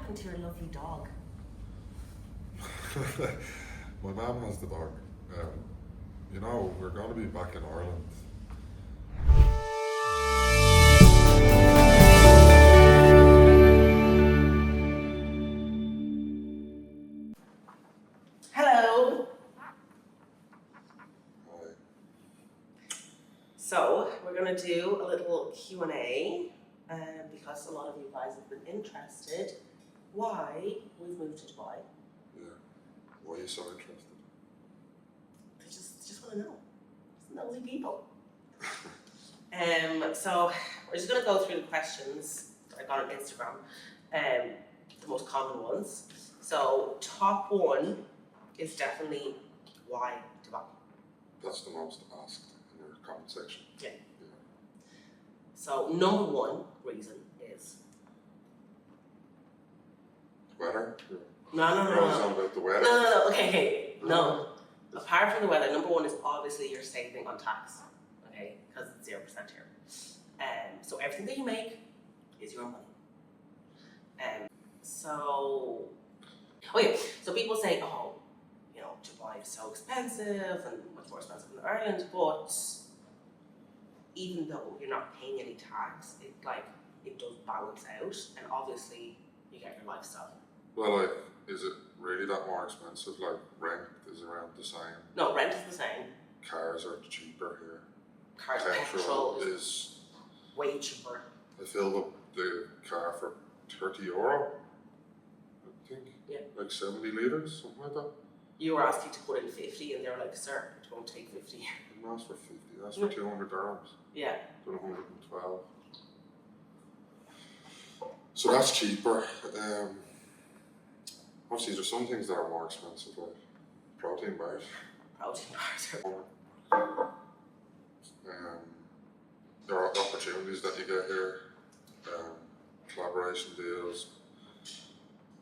happened to your lovely dog? My mum has the dog. We're going to be back in Ireland. Hello. Hi. So we're going to do a little Q&A because a lot of you guys have been interested why we've moved to Dubai. Yeah. Why are you so interested? They just want to know. Just nosy people. So we're just going to go through the questions that I got on Instagram, the most common ones. So top one is definitely why Dubai. That's the most asked in your comment section. Yeah. So number one reason is Weather? no. You're always on about the weather. No. Okay. No. Apart from the weather, number one is obviously you're saving on tax. Okay, because it's 0% here. So everything that you make is your money. So people say, Dubai is so expensive and much more expensive than Ireland, but even though you're not paying any tax, it does balance out, and obviously you get your lifestyle. Well, is it really that more expensive? Rent is around the same. No, rent is the same. Cars are cheaper here. Cars petrol is way cheaper. I filled up the car for €30, I think. Yeah. 70 litres, something like that. You were asking to put in 50 and they were like, sir, it won't take 50. I didn't ask for 50, I asked for 200 dirhams. Yeah. Done 112. So that's cheaper. Obviously, there's some things that are more expensive, like protein bars. Protein bars are... There are opportunities that you get here, collaboration deals,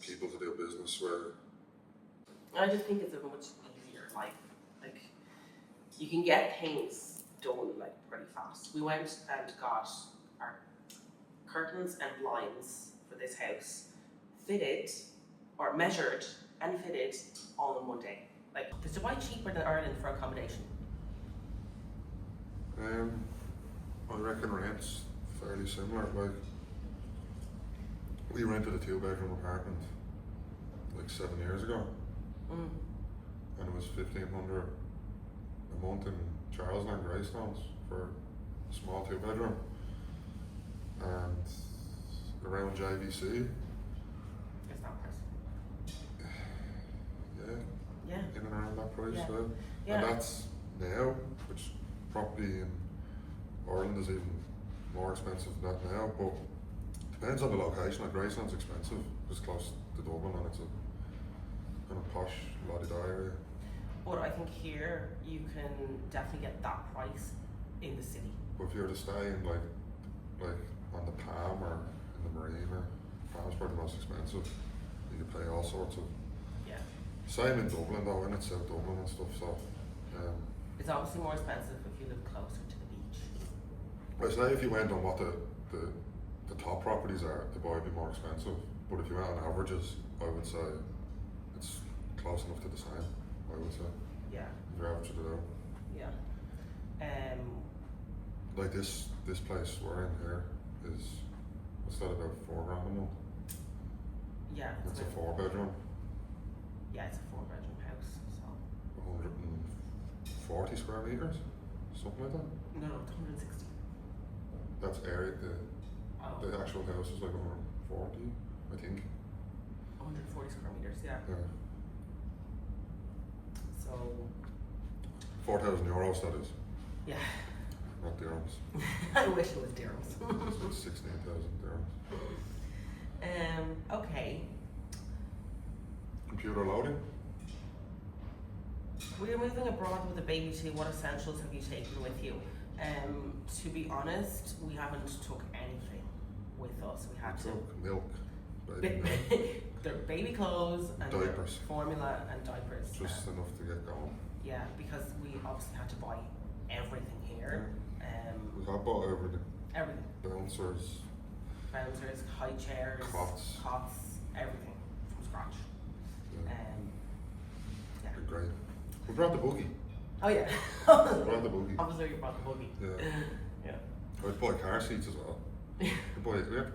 people to do business with. I just think it's a much easier life. You can get things done pretty fast. We went and got our curtains and blinds for this house fitted or measured and fitted all in one day. Is Dubai cheaper than Ireland for accommodation? I reckon rent's fairly similar. We rented a 2-bedroom apartment 7 years ago. And it was $1,500 a month in Charlesland, Greystones for a small 2-bedroom. And around JVC. It's that price. Yeah. In and around that price. Yeah. And that's now, which property in Ireland is even more expensive than that now, but depends on the location. Greystone's expensive, it's close to Dublin and it's a kind of posh, la-di-da area. But I think here you can definitely get that price in the city. But if you were to stay in like on the Palm or in the Marina, Palm's probably the most expensive. You could pay all sorts of. Yeah. Same in Dublin though, in it's South Dublin and stuff. So. It's obviously more expensive if you live closer to the beach. I say if you went on what the top properties are, Dubai would be more expensive. But if you went on averages, I would say it's close enough to the same. I would say. Yeah. If you average it out. Yeah. Like this place we're in here is, what's that, about $4 grand a month? Yeah. It's a 4-bedroom. Yeah, it's a 4-bedroom house. So. 140 square meters, something like that. No, it's 160. That's area. The actual house is 140, I think. 140 square meters, yeah. So. €4,000, that is. Yeah. Not dirhams. I wish it was dirhams. It's 16,000 dirhams. Okay. Computer loading. We are moving abroad with a baby too. What essentials have you taken with you? To be honest, we haven't took anything with us. We had to milk, baby milk. They're baby clothes and diapers, formula and diapers. Just enough to get going. Yeah, because we obviously had to buy everything here. We have bought everything. Everything. Bouncers, High chairs, cots, everything. brought the buggy. Oh yeah. We brought the buggy. Obviously you brought the buggy. Yeah. Yeah. I had to buy car seats as well. We had to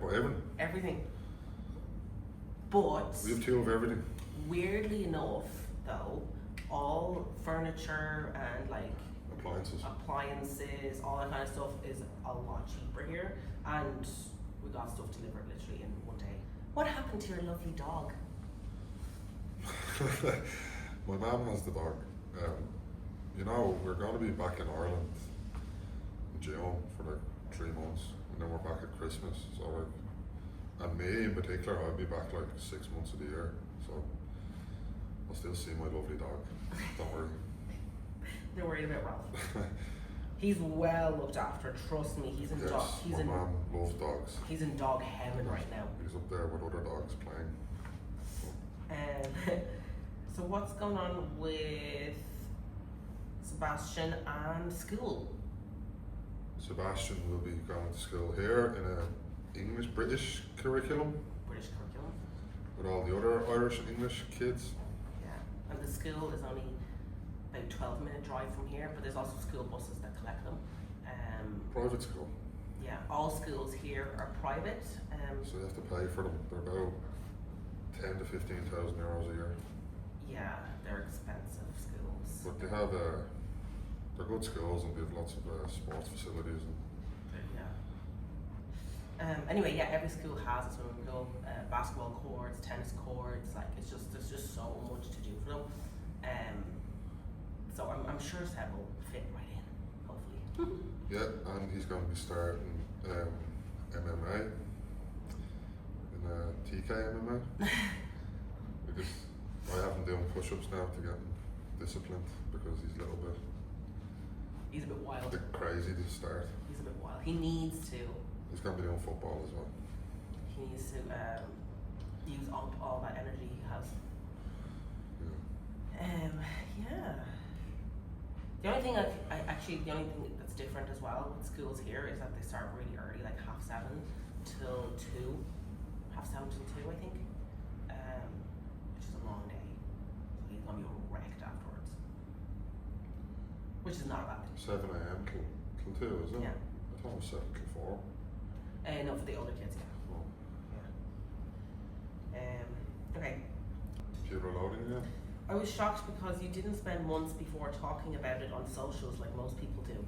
buy everything. Everything. But We have two of everything. weirdly enough, though, all furniture and like appliances, all that kind of stuff is a lot cheaper here, and we got stuff delivered literally in one day. What happened to your lovely dog? My mum has the dog. You know, we're going to be back in Ireland in June for like 3 months, and then we're back at Christmas. So like, and me in particular, I'll be back like 6 months of the year. So I'll still see my lovely dog. Don't worry. Don't worry about Ralph. He's well looked after. Trust me, he's in Yes, dog. He's my in. mum loves dogs. He's in dog heaven right now. He's up there with other dogs playing. So what's going on with Sebastian and school? Sebastian will be going to school here in a British curriculum British curriculum. with all the other Irish and English kids. Yeah, and the school is only about 12-minute drive from here, but there's also school buses that collect them. Private school. Yeah, all schools here are private. So you have to pay for them. They're about 10 to 15,000 euros a year. Yeah, they're expensive schools. But they have they're good schools and they have lots of sports facilities and Yeah. Anyway, yeah, every school has a swimming pool, basketball courts, tennis courts. Like there's just so much to do for them. So I'm sure Seb will fit right in, hopefully. yeah, and he's going to be starting MMA in TK MMA because I have him doing push-ups now to get him disciplined because he's a little bit He's a bit wild. crazy to start. He's a bit wild. He needs to. He's going to be doing football as well. He needs to use up all that energy he has. Yeah. The only thing the only thing that's different as well with schools here is that they start really early, like 7:30 till 2, 7:30 till 2, I think, which is a long day. So he's gonna be wrecked afterwards, which is not a bad thing. 7 a.m. till 2, isn't it? Yeah. I thought it was 7 till 4. No, for the older kids, yeah. Oh. Yeah. Okay. Computer loading again? I was shocked because you didn't spend months before talking about it on socials like most people do.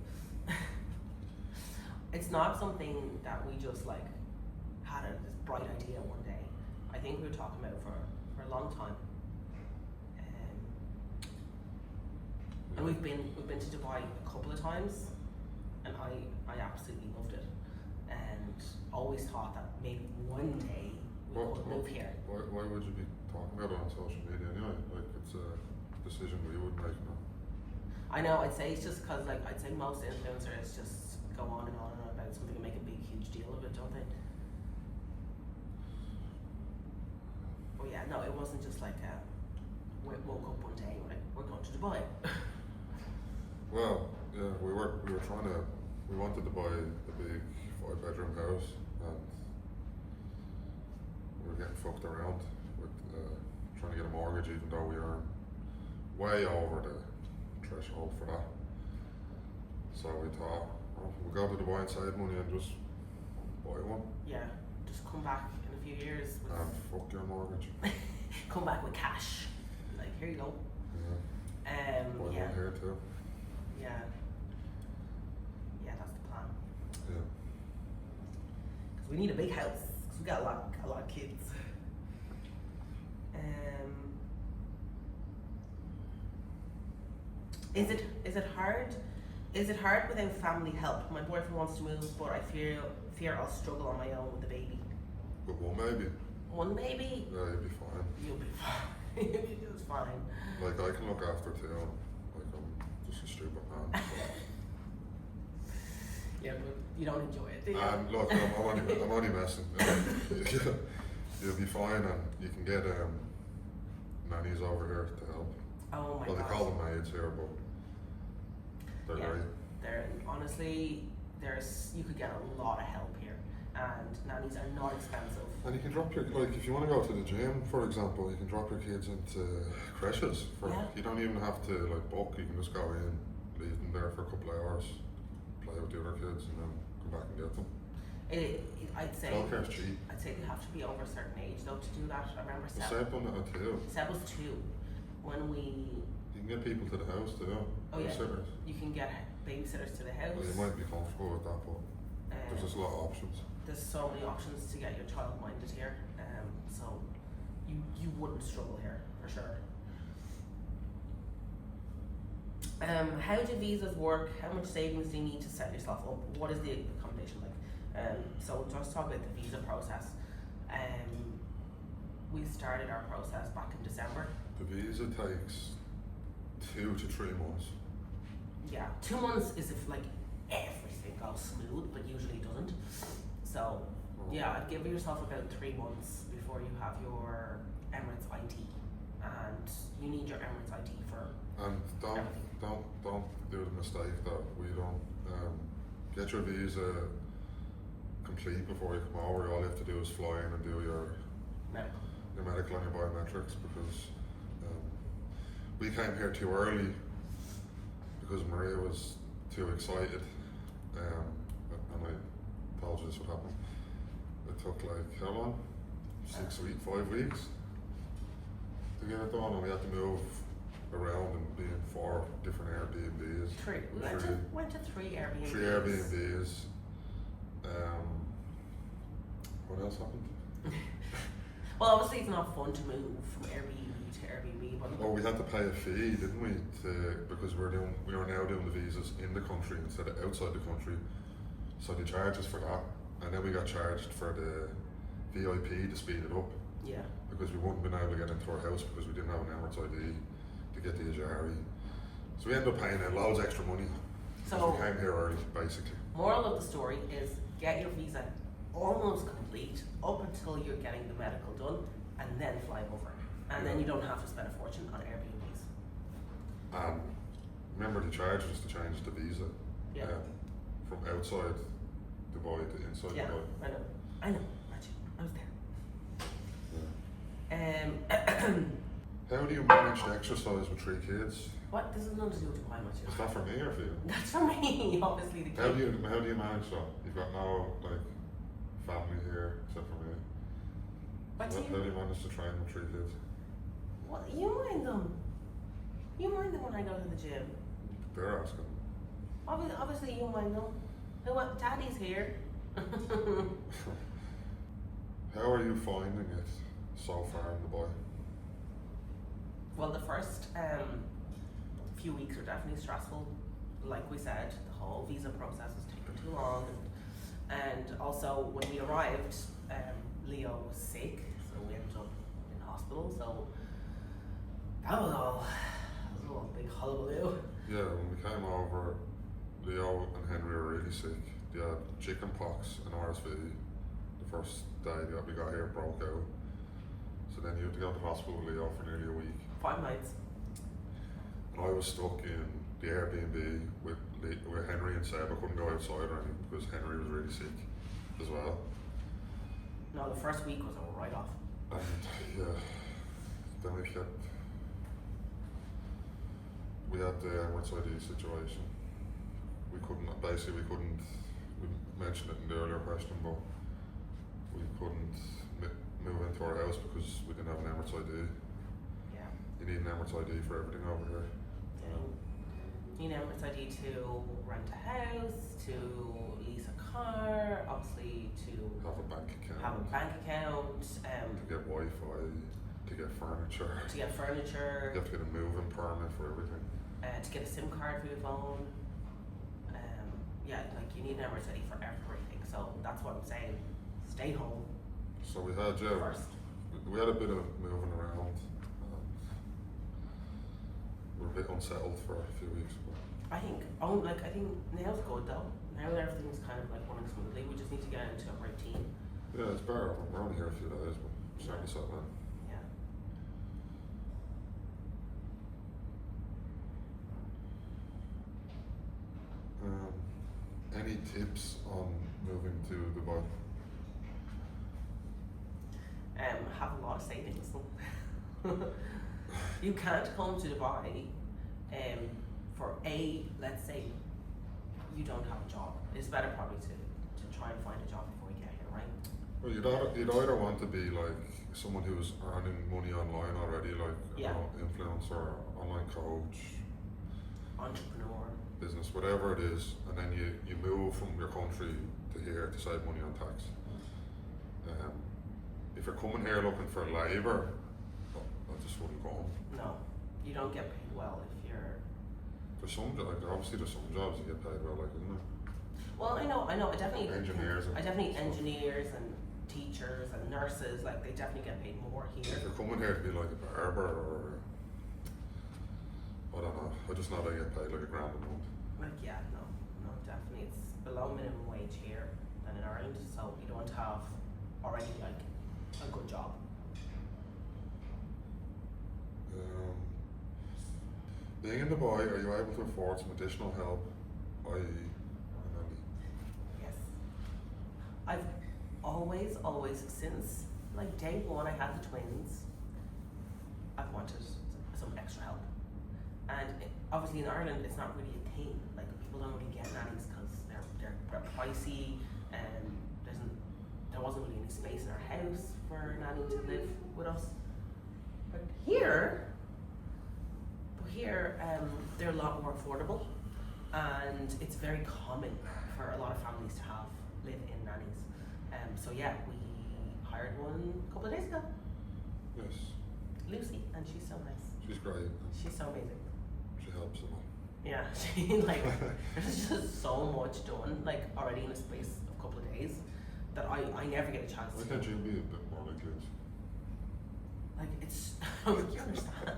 It's not something that we just like had this bright idea one day. I think we were talking about it for a long time. And we've been to Dubai a couple of times, and I absolutely loved it, and always thought that maybe one day we would move here. Why would you be talking about it on social media anyway? Like it's a decision we would make now. I know, I'd say it's just because like I'd say most influencers just go on and on about something and make a big huge deal of it, don't they? Oh yeah, no, it wasn't just like we woke up one day and we're going to Dubai. Well, yeah, we wanted to buy a big 5-bedroom house and we were getting fucked around with trying to get a mortgage even though we are way over the threshold for that. So we thought, well, we'll go to Dubai and save money and just buy one. Yeah, just come back in a few years with And fuck your mortgage. come back with cash. Like, here you go. Yeah. Buy Yeah. one here too. Yeah. Yeah, that's the plan. Yeah. Because we need a big house. Because we got a lot of kids. Is it hard? Is it hard without family help? My boyfriend wants to move, but I fear I'll struggle on my own with the baby. But one maybe. One baby? Yeah, you'll be fine. You'll be fine. You'll be just fine. Like I can look after too. Like I'm just a stupid man. Yeah, but you don't enjoy it, do you? Look, I'm only messing. You'll be fine, and you can get nannies over here to help. Oh my Well, they gosh. call them maids here, but they're Yeah. great. Honestly, you could get a lot of help here. and nannies are not expensive. And you can drop your, like, if you want to go to the gym, for example, you can drop your kids into creches. You don't even have to like book. You can just go in, leave them there for a couple of hours, play with the other kids, and then come back and get them. I'd say Childcare's cheap. I'd say they have to be over a certain age though to do that. I remember Seb done that too. Seb was 2 when we. You can get people to the house too. Oh yeah. Babysitters. You can get babysitters to the house. Well, you might be comfortable with that, but there's just a lot of options. There's so many options to get your child minded here, so you wouldn't struggle here for sure. How do visas work? How much savings do you need to set yourself up? What is the accommodation like? So just talk about the visa process. We started our process back in December. The visa takes 2 to 3 months. Yeah, 2 months is if like everything goes smooth, but usually it doesn't. So yeah, I'd give yourself about 3 months before you have your Emirates ID, and you need your Emirates ID for. And don't do the mistake that we don't get your visa complete before you come over. All you have to do is fly in and do your medical and your biometrics, because we came here too early because Maria was too excited, and I told you this would happen. It took like how long? 6 weeks, 5 weeks to get it done, and we had to move around and be in 4 different Airbnbs. 3. We went to 3 Airbnbs. 3 Airbnbs. What else happened? Well, obviously it's not fun to move from Airbnb to Airbnb, but we had to pay a fee, didn't we? Because we were now doing the visas in the country instead of outside the country. So they charged us for that, and then we got charged for the VIP to speed it up. Yeah. Because we wouldn't have been able to get into our house because we didn't have an Emirates ID to get the Ajari. So we ended up paying loads extra money. So we came here early, basically. Moral of the story is get your visa almost complete up until you're getting the medical done, and then fly over. And then you don't have to spend a fortune on Airbnbs. And remember, the charges us to change the visa from outside Dubai to inside Dubai. I know, Archie, I was there. How do you manage to exercise with 3 kids? What? This has nothing to do with Dubai much. Is that for me or for you? That's for me, obviously. The How do you manage that? You've got no family here except for me. How do you manage to train with 3 kids? Well, you mind them. You mind them when I go to the gym. They're asking. Obviously you mind them. Daddy's here. How are you finding it so far in Dubai? Well, the first few weeks were definitely stressful. Like we said, the whole visa process was taking too long, and also when we arrived, Leo was sick, so we ended up in hospital. So that was all a big hullabaloo. Yeah, when we came over, Leo and Henry were really sick. They had chicken pox and RSV. The first day that we got here broke out. So then you had to go to the hospital with Leo for nearly a week. 5 nights. And I was stuck in the Airbnb with Henry and Seb. I couldn't go outside or anything because Henry was really sick as well. No, the first week was a write-off. And then we had the Emirates ID situation. We mentioned it in the earlier question, but we couldn't move into our house because we didn't have an Emirates ID. Yeah. You need an Emirates ID for everything over here. You need an Emirates ID to rent a house, to lease a car, obviously to have a bank account. To get Wi-Fi, to get furniture. You have to get a moving permit for everything. To get a SIM card for your phone. You need an Emirates ID for everything. So that's what I'm saying. Stay home. So we had first. We had a bit of moving around. We were a bit unsettled for a few weeks. But I think now's good though. Now everything's kind of running smoothly. We just need to get into a routine. Yeah, it's better. We're only here a few days, but we're starting to settle in. Yeah. Any tips on moving to Dubai? You can't come to Dubai for let's say you don't have a job. It's better probably to try and find a job before you get here, right? Well, you'd either want to be like someone who's earning money online already, like influencer, online coach, entrepreneur, business, whatever it is, and then you move from your country to here to save money on tax. If you're coming here looking for labour, I just wouldn't go home. No, you don't get paid well if you're. There's some, like obviously there's some jobs you get paid well, like, isn't there? Well, I know. I definitely. Engineers. Engineers and teachers and nurses, like they definitely get paid more here. If you're coming here to be like a barber or, I don't know, I just know they get paid like $1,000 a month. Like no, definitely it's below minimum wage here than in Ireland, so you don't have already like a good job. Being in Dubai, are you able to afford some additional help, i.e. a nanny? Yes. I've always since like day one I had the twins, I've wanted some extra help. And obviously in Ireland it's not really a thing. Like people don't really get nannies because they're pricey, and there wasn't really any space in our house for a nanny to live with us. But here they're a lot more affordable, and it's very common for a lot of families to have live-in nannies. So yeah, we hired one a couple of days ago. Yes. Lucy, and she's so nice. She's great. She's so amazing. She helps a lot. Yeah, she like there's just so much done like already in a space of a couple of days that I never get a chance Why to. can't you be a bit more like Liz? Like it's you understand?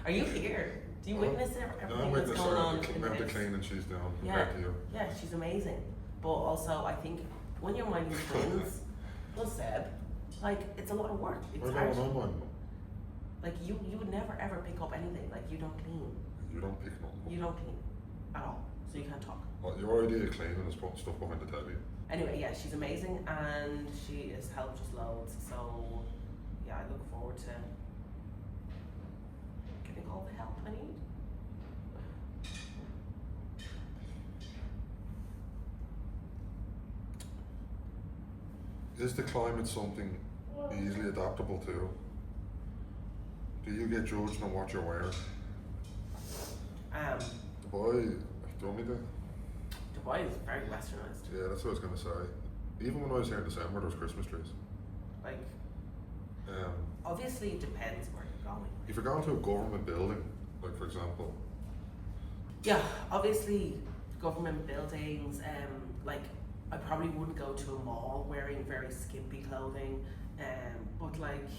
Are you here? Do you witness everything I'm that's going on the in the amount of house? cleaning she's doing Yeah, compared to you. yeah, she's amazing. But also I think when you're minding twins, plus Seb, like it's a lot of work. It's I hard. don't know, man. Like you would never ever pick up anything. Like you don't clean. You don't pick nothing up. You don't clean at all. So you can't talk. Well, your idea of cleaning is putting stuff behind the telly. Anyway, yeah, she's amazing and she has helped us loads. So yeah, I look forward to getting all the help I need. Is the climate something easily adaptable to? Do you get judged on what you're wearing? Dubai, do you want me to? Dubai is very westernized. Yeah, that's what I was going to say. Even when I was here in December, there was Christmas trees. Like, Um, obviously it depends where you're going. if you're going to a government building, like for example, Yeah, obviously government buildings, like I probably wouldn't go to a mall wearing very skimpy clothing, but like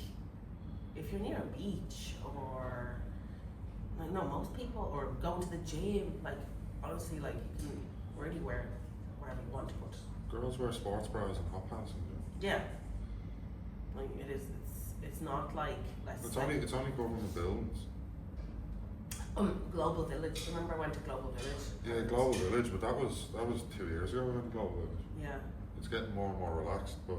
if you're near a beach or like no, most people, or going to the gym, like honestly, like you can really wear wherever you want to, but girls wear sports bras and hot pants. And yeah, like it's not like less. it's only government buildings. Global Village. Remember I went to Global Village? Yeah, Global Village, but that was 2 years ago. I went to Global Village. Yeah. It's getting more and more relaxed, but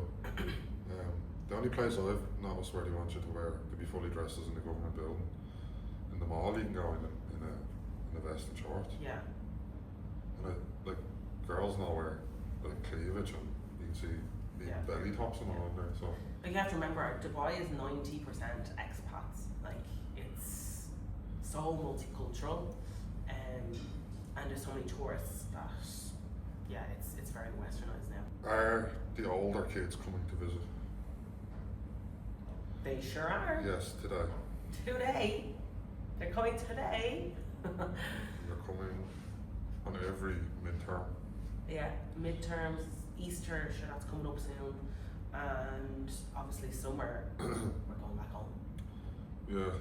the only place I've noticed where they want you to be fully dressed is in the government building. In the mall, you can go in a vest and shorts. Yeah. And like girls now wear like cleavage, and you can see the Yeah. belly tops and all in there. So Like you have to remember, Dubai is 90% expats. Like it's so multicultural, and there's so many tourists that yeah, it's very westernized now. are the older kids coming to visit? They sure are. Yes, today. Today, they're coming today. They're coming on every midterm. Yeah, midterms, Easter, sure that's coming up soon, and obviously summer. We're going back home. Yeah,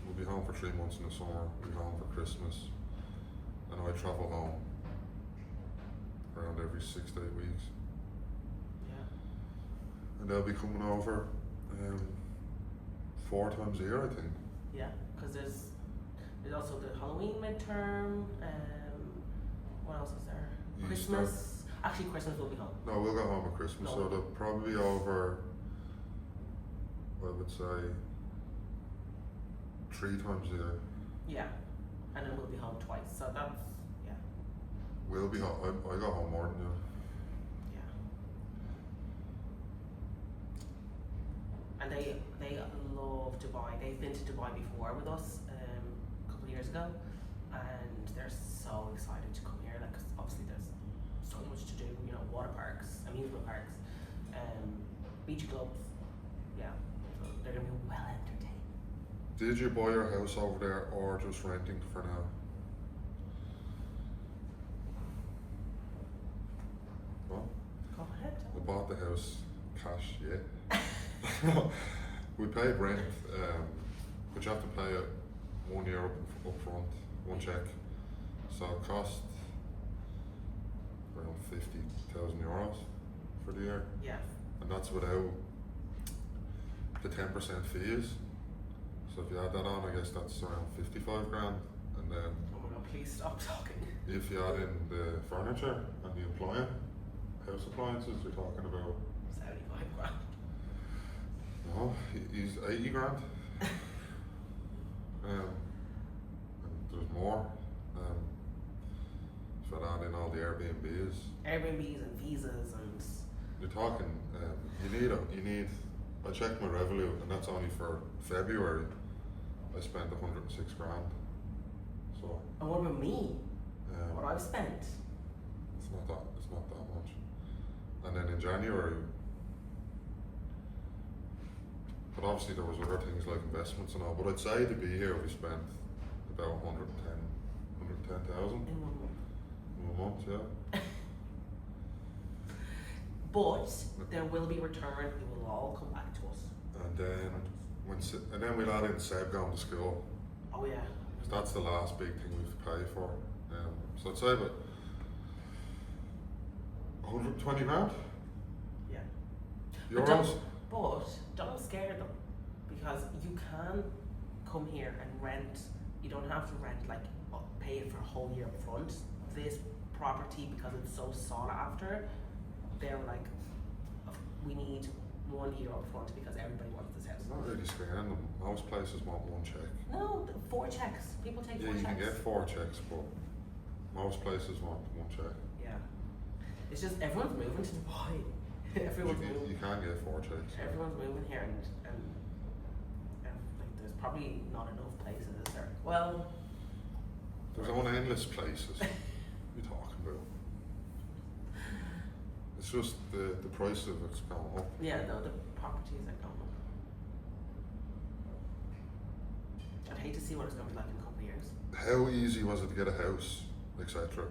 we'll be home for 3 months in the summer. We'll be home for Christmas, and I travel home around every 6 to 8 weeks. Yeah. And they'll be coming over 4 times a year, I think. Yeah, because there's also the Halloween midterm. What else is there? Easter. Christmas. Actually, Christmas will be home. No, we'll go home at Christmas, No. so they'll probably be over, I would say, 3 times a year. Yeah, and then we'll be home twice. So that's We'll be home. I got home more than you. yeah. And they love Dubai. They've been to Dubai before with us a couple of years ago, and they're so excited to come here. Like, 'cause obviously there's so much to do. You know, water parks, amusement parks, beach clubs. Yeah, so they're gonna be well entertained. Did you buy your house over there or just renting for now? Well, Go ahead. we bought the house cash, yeah. We paid rent, but you have to pay it 1 year up front, one check. So it cost around 50,000 euros for the year. Yeah. And that's without the 10% fees. So if you add that on, I guess that's around 55 grand. And then Oh my god, please stop talking. if you add in the furniture and the house appliances, you're talking about, 75 grand. no, he's 80 grand. And there's more. If I add in all the Airbnbs, Airbnbs and visas and you're talking, you need, I checked my Revolut and that's only for February. I spent 106 grand. So, and what about me? What um, I've spent? it's not that much. And then in January, but obviously there was other things like investments and all, but I'd say to be here we spent about 110,000 In 1 month. in a month, yeah. But there will be return. It will all come back to us. And then we'll add in Seb going to school. Oh yeah. So that's the last big thing we have to pay for. So I'd say about 120 grand Yeah. euros. But don't scare them, because you can come here and rent. You don't have to rent pay it for a whole year up front. This property, because it's so sought after, they're like, we need 1 year up front because everybody wants this house. It's not really scaring them. Most places want one check. No, 4 checks. People take 4 Yeah, you checks. can get 4 checks, but most places want one check. Yeah. It's just everyone's moving to Dubai. Everyone's moving. You can get 4 checks. Everyone's moving here, and like there's probably not enough places, is there? Well, There's endless places. What are you talking about? It's just the price of it's going up. yeah, no, the properties are going up. I'd hate to see what it's going to be like in a couple of years. How easy was it to get a house, etc.?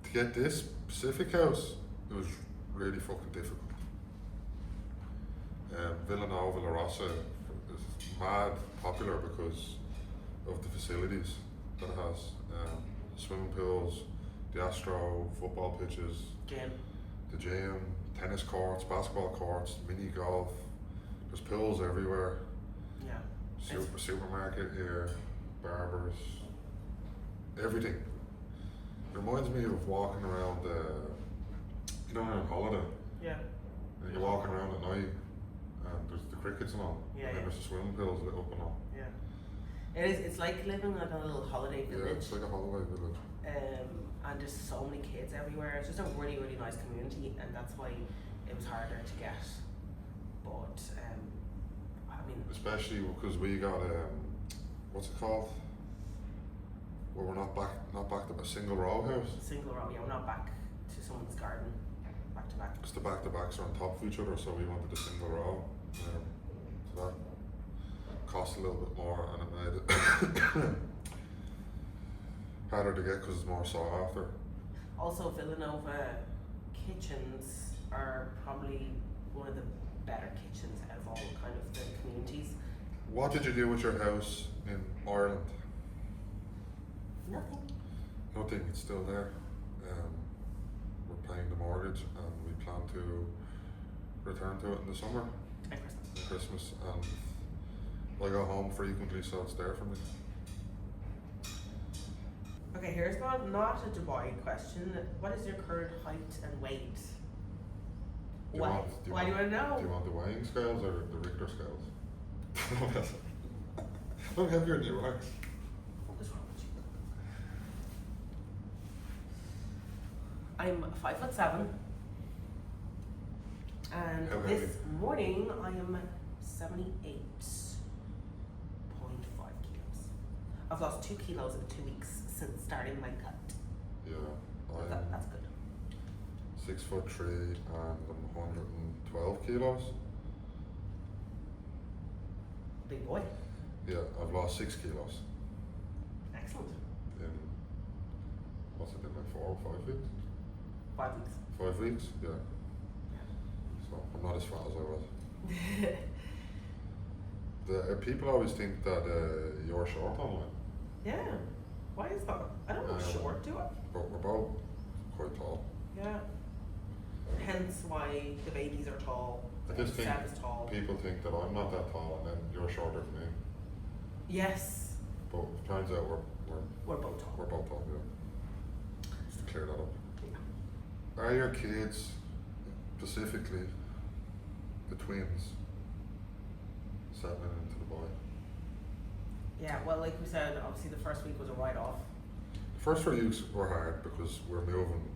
To get this specific house, it was really fucking difficult. Villanova La Rossa is mad popular because of the facilities that it has. Swimming pools, the Astro, football pitches, Gym. the gym, tennis courts, basketball courts, mini golf. There's pools everywhere. Yeah. Supermarket here, barbers, everything. It reminds me of walking around, on holiday, Yeah. and you're walking around at night, and there's the crickets and all, Yeah, and then yeah. there's the swimming pools lit up and all. Yeah. It is. It's like living like a little holiday Yeah, village. it's like a holiday village. And there's so many kids everywhere. It's just a really, really nice community, and that's why it was harder to get. But I mean, Especially because we got, what's it called? Well, we're not back to a single row house. single row. Yeah, we're not back to someone's garden, back to back. Because the back-to-backs are on top of each other, so we wanted a single row. So that cost a little bit more, and it made it harder to get because it's more sought after. Also, Villanova kitchens are probably one of the better kitchens out of all kind of the communities. What did you do with your house in Ireland? Nothing. Nothing, it's still there. We're paying the mortgage and we plan to return to it in the summer, At Christmas. in Christmas, and I go home frequently, so it's there for me. Okay, here's one, not a Dubai question. What is your current height and weight? Do you Why? want- do you Why do you want to know? Do you want the weighing scales or the Richter scales? I'm heavier than you, relax. What is wrong with you? I'm 5'7", and How this heavy? morning I am 78.5 kilos. I've lost 2 kilos in 2 weeks since starting my cut. Yeah, That's good. 6'3" and I'm 112 kilos. Big boy. Yeah, I've lost 6 kilos Excellent. in, what's it been, like 4 or 5 weeks? 5 weeks. 5 weeks, yeah. So I'm not as fat as I was. People always think that you're short online, Yeah. Why is that? I don't know. Short, do it. but we're both quite tall. Yeah. Hence why the babies are tall. I just think Seb is tall. people think that I'm not that tall and then you're shorter than me. Yes. But it turns out We're both tall. we're both tall, yeah. Just to clear that up. Yeah. Are your kids, specifically the twins, settling into the boy? Yeah, well, like we said, obviously the first week was a write-off. The first 3 weeks were hard because we're moving,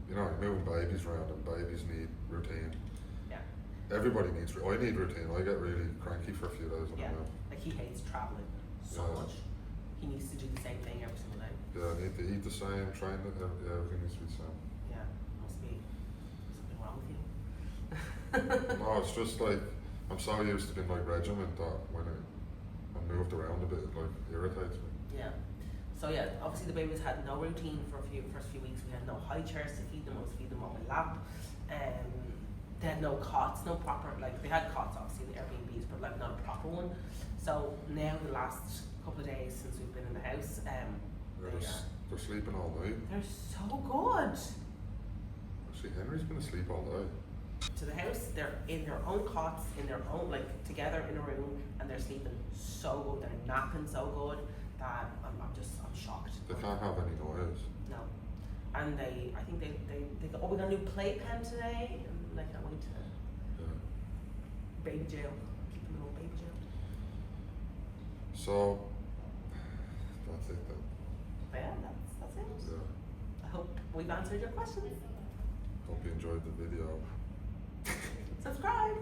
you're moving babies around and babies need routine. Yeah. Everybody needs, I need routine. I get really cranky for a few days when Yeah. I move. Like he hates traveling so Yeah. much. He needs to do the same thing every single day. Yeah, I need to eat the same, train it, everything needs to be the same. Yeah, must be something wrong with you. No, it's just like, I'm so used to being like regiment that when I moved around a bit, it like irritates me. Yeah. So yeah, obviously the babies had no routine for first few weeks. We had no high chairs to feed them. I was feeding them on my lap. They had no cots, no proper, like they had cots obviously in the Airbnbs, but like not a proper one. So now the last couple of days since we've been in the house, They're sleeping all night. they're so good. Actually, Henry's been asleep all day. To the house, they're in their own cots, in their own, like together in a room, and they're sleeping so good. They're napping so good that I'm shocked. They can't have any noise. No. And I think they go, oh, we're gonna do playpen today, and I can't wait to Yeah. baby jail. Keep them in old baby jail. So, that's it then. But yeah, that's it. Yeah. I hope we've answered your questions. Hope you enjoyed the video. Subscribe.